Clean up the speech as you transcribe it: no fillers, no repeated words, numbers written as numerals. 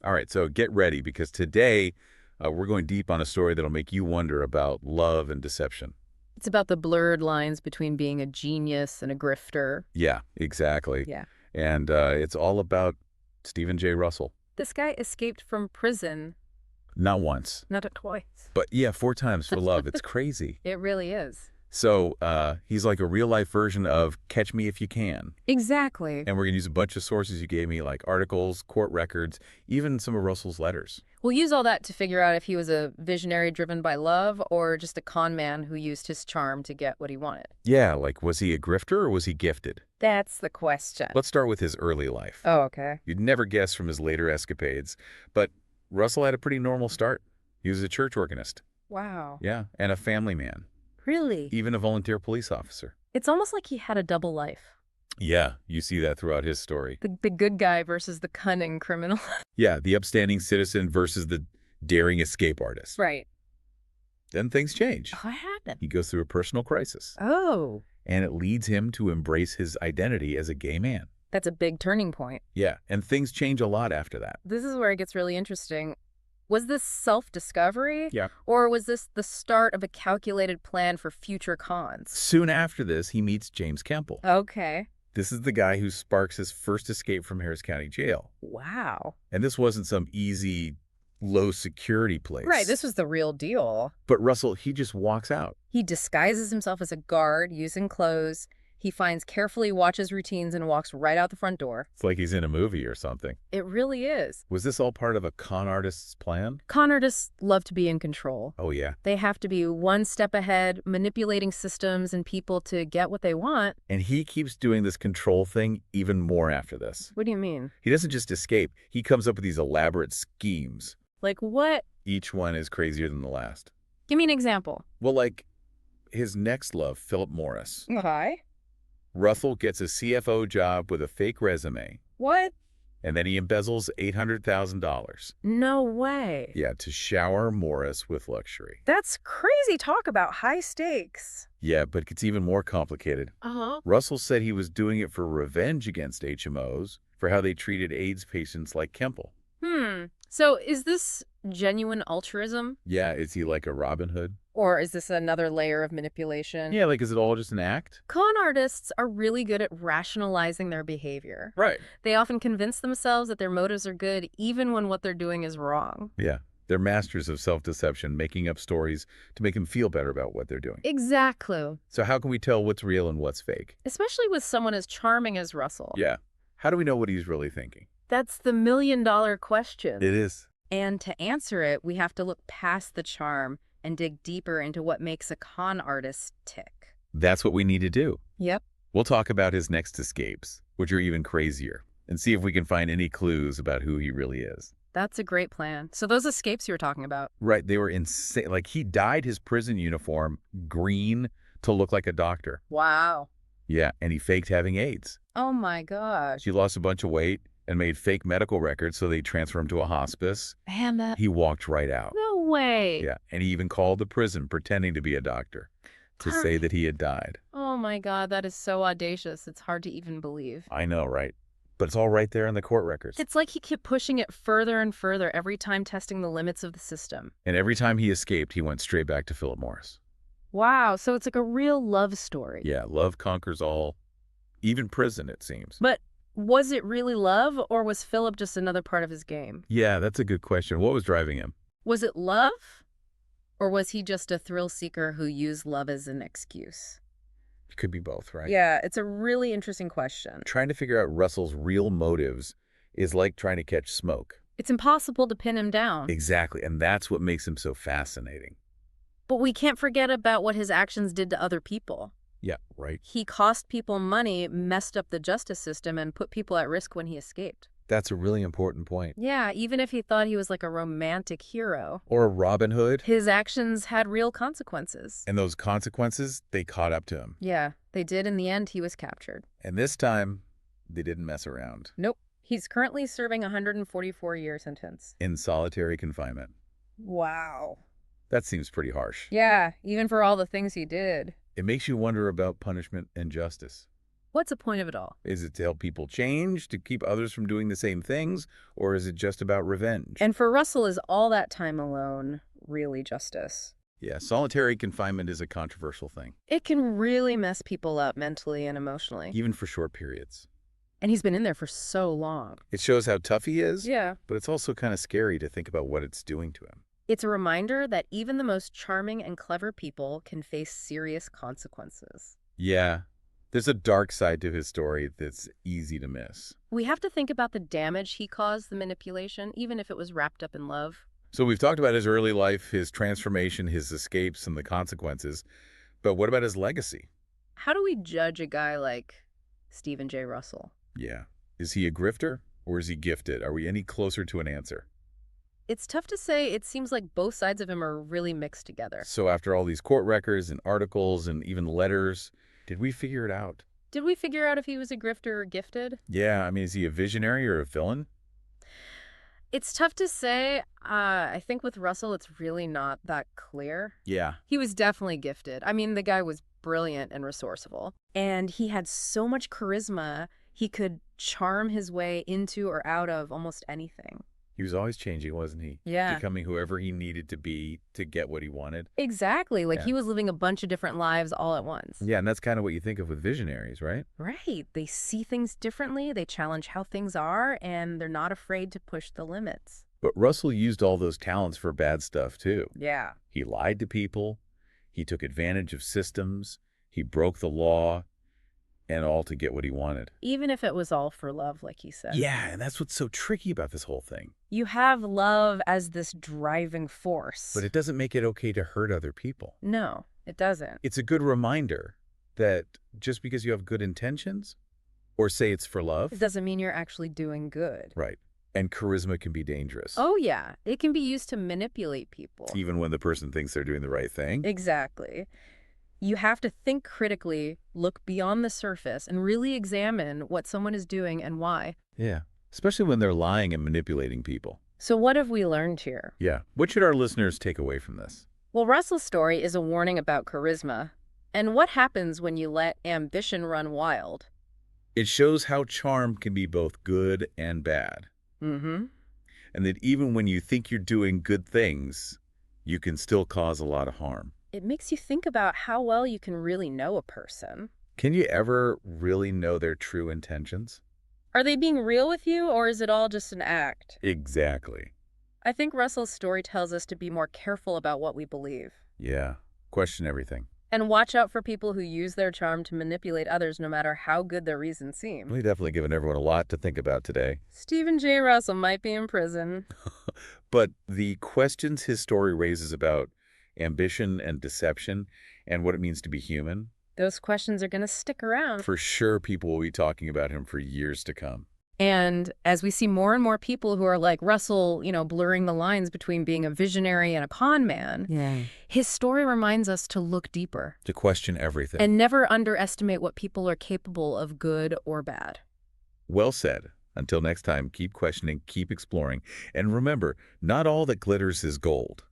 All right, so get ready because today we're going deep on a story that'll make you wonder about love and deception. It's about the blurred lines between being a genius and a grifter. Yeah, exactly. Yeah. And it's all about Stephen J. Russell. This guy escaped from prison, Not once, not twice. but yeah, 4 times for love. It's crazy. It really is. So he's like a real-life version of Catch Me If You Can. Exactly. And we're going to use a bunch of sources you gave me, like articles, court records, even some of Russell's letters. We'll use all that to figure out if he was a visionary driven by love or just a con man who used his charm to get what he wanted. Yeah, like was he a grifter or was he gifted? That's the question. Let's start with his early life. Oh, okay. You'd never guess from his later escapades, but Russell had a pretty normal start. He was a church organist. Wow. Yeah, and a family man. Really? Even a volunteer police officer. It's almost like he had a double life. Yeah, you see that throughout his story. The good guy versus the cunning criminal. Yeah, the upstanding citizen versus the daring escape artist. Right. Then things change. What happened? He goes through a personal crisis, Oh, and it leads him to embrace his identity as a gay man. that's a big turning point. Yeah, and things change a lot after that. This is where it gets really interesting. Was this self-discovery? Yeah. Or was this the start of a calculated plan for future cons? Soon after this, he meets James Kemple. Okay. This is the guy who sparks his first escape from Harris County Jail. Wow. And this wasn't some easy, low-security place. Right, this was the real deal. But Russell, he just walks out. He disguises himself as a guard using clothes. He finds carefully watches routines and walks right out the front door. It's like he's in a movie or something. It really is. Was this all part of a con artist's plan? Con artists love to be in control. Oh, yeah. They have to be one step ahead, manipulating systems and people to get what they want. And he keeps doing this control thing even more after this. What do you mean? He doesn't just escape. He comes up with these elaborate schemes. Like what? Each one is crazier than the last. Give me an example. Well, like his next love, Phillip Morris. Hi. Russell gets a CFO job with a fake resume, What? and then he embezzles $800,000. No way. Yeah, to shower Morris with luxury. That's crazy talk about high stakes. Yeah, but it gets even more complicated. Uh-huh. Russell said he was doing it for revenge against HMOs for how they treated AIDS patients like Kemple. So is this genuine altruism? Yeah, is he like a Robin Hood? Or is this another layer of manipulation? Yeah, like is it all just an act? Con artists are really good at rationalizing their behavior. Right. They often convince themselves that their motives are good even when what they're doing is wrong. Yeah, they're masters of self-deception, making up stories to make them feel better about what they're doing. Exactly. So how can we tell what's real and what's fake? Especially with someone as charming as Russell. Yeah. How do we know what he's really thinking? That's the million-dollar question. It is. And to answer it, we have to look past the charm and dig deeper into what makes a con artist tick. That's what we need to do. Yep. We'll talk about his next escapes, which are even crazier, and see if we can find any clues about who he really is. That's a great plan. So those escapes you were talking about. Right, they were insane. Like, he dyed his prison uniform green to look like a doctor. Wow. Yeah, and he faked having AIDS. Oh my gosh. He lost a bunch of weight and made fake medical records so they transfer him to a hospice. Man, that... He walked right out. No way. Yeah, and he even called the prison pretending to be a doctor to say that he had died. Oh my God, that is so audacious. It's hard to even believe. I know, right? But it's all right there in the court records. It's like he kept pushing it further and further every time, testing the limits of the system. And every time he escaped, he went straight back to Phillip Morris. Wow, so it's like a real love story. Yeah, love conquers all, even prison, it seems. But was it really love, or was Philip just another part of his game? Yeah, that's a good question. What was driving him? Was it love? Or was he just a thrill seeker who used love as an excuse? It could be both, right? Yeah, it's a really interesting question. Trying to figure out Russell's real motives is like trying to catch smoke. It's impossible to pin him down. Exactly, and that's what makes him so fascinating. But we can't forget about what his actions did to other people. Yeah, right. He cost people money, messed up the justice system, and put people at risk when he escaped. That's a really important point. Yeah, even if he thought he was like a romantic hero, Or a Robin Hood. his actions had real consequences. And those consequences, they caught up to him. Yeah, they did. In the end, he was captured. And this time, they didn't mess around. Nope. He's currently serving a 144-year sentence. In solitary confinement. Wow. That seems pretty harsh. Yeah, even for all the things he did. It makes you wonder about punishment and justice. What's the point of it all? Is it to help people change, to keep others from doing the same things, or is it just about revenge? And for Russell, is all that time alone really justice? Yeah, solitary confinement is a controversial thing, It can really mess people up mentally and emotionally. even for short periods. And he's been in there for so long. It shows how tough he is, Yeah. but it's also kind of scary to think about what it's doing to him. It's a reminder that even the most charming and clever people can face serious consequences. Yeah, there's a dark side to his story that's easy to miss. We have to think about the damage he caused the manipulation, even if it was wrapped up in love. So we've talked about his early life, his transformation, his escapes, and the consequences. But what about his legacy? How do we judge a guy like Stephen J. Russell? Yeah. Is he a grifter or is he gifted? Are we any closer to an answer? It's tough to say. It seems like both sides of him are really mixed together. So after all these court records and articles and even letters, did we figure it out? Did we figure out if he was a grifter or gifted? Yeah, I mean, is he a visionary or a villain? It's tough to say. I think with Russell, it's really not that clear. Yeah. He was definitely gifted. I mean, the guy was brilliant and resourceful. And he had so much charisma, he could charm his way into or out of almost anything. He was always changing, wasn't he? Yeah. Becoming whoever he needed to be to get what he wanted. Exactly. Like Yeah. he was living a bunch of different lives all at once. Yeah, and that's kind of what you think of with visionaries, right? Right. They see things differently, they challenge how things are, and they're not afraid to push the limits. But Russell used all those talents for bad stuff, too. Yeah. He lied to people, he took advantage of systems, he broke the law, and all to get what he wanted. Even if it was all for love, like he said. Yeah, and that's what's so tricky about this whole thing. You have love as this driving force. But it doesn't make it okay to hurt other people. No, it doesn't. It's a good reminder that just because you have good intentions, or say it's for love, It doesn't mean you're actually doing good. right, and charisma can be dangerous. Oh, yeah. It can be used to manipulate people. Even when the person thinks they're doing the right thing. Exactly. You have to think critically, look beyond the surface, and really examine what someone is doing and why. Yeah, especially when they're lying and manipulating people. So what have we learned here? Yeah, what should our listeners take away from this? Well, Russell's story is a warning about charisma and what happens when you let ambition run wild. It shows how charm can be both good and bad. Mm-hmm. And that even when you think you're doing good things, you can still cause a lot of harm. It makes you think about how well you can really know a person. Can you ever really know their true intentions? Are they being real with you, or is it all just an act? Exactly. I think Russell's story tells us to be more careful about what we believe. Yeah. Question everything. And watch out for people who use their charm to manipulate others no matter how good their reasons seem. We've definitely given everyone a lot to think about today. Stephen J. Russell might be in prison. But the questions his story raises about ambition and deception and what it means to be human, Those questions are going to stick around. for sure people will be talking about him for years to come. And as we see more and more people who are like Russell, blurring the lines between being a visionary and a con man, his story reminds us to look deeper To question everything. and never underestimate what people are capable of, good or bad. Well said. Until next time, keep questioning, keep exploring, and remember, not all that glitters is gold.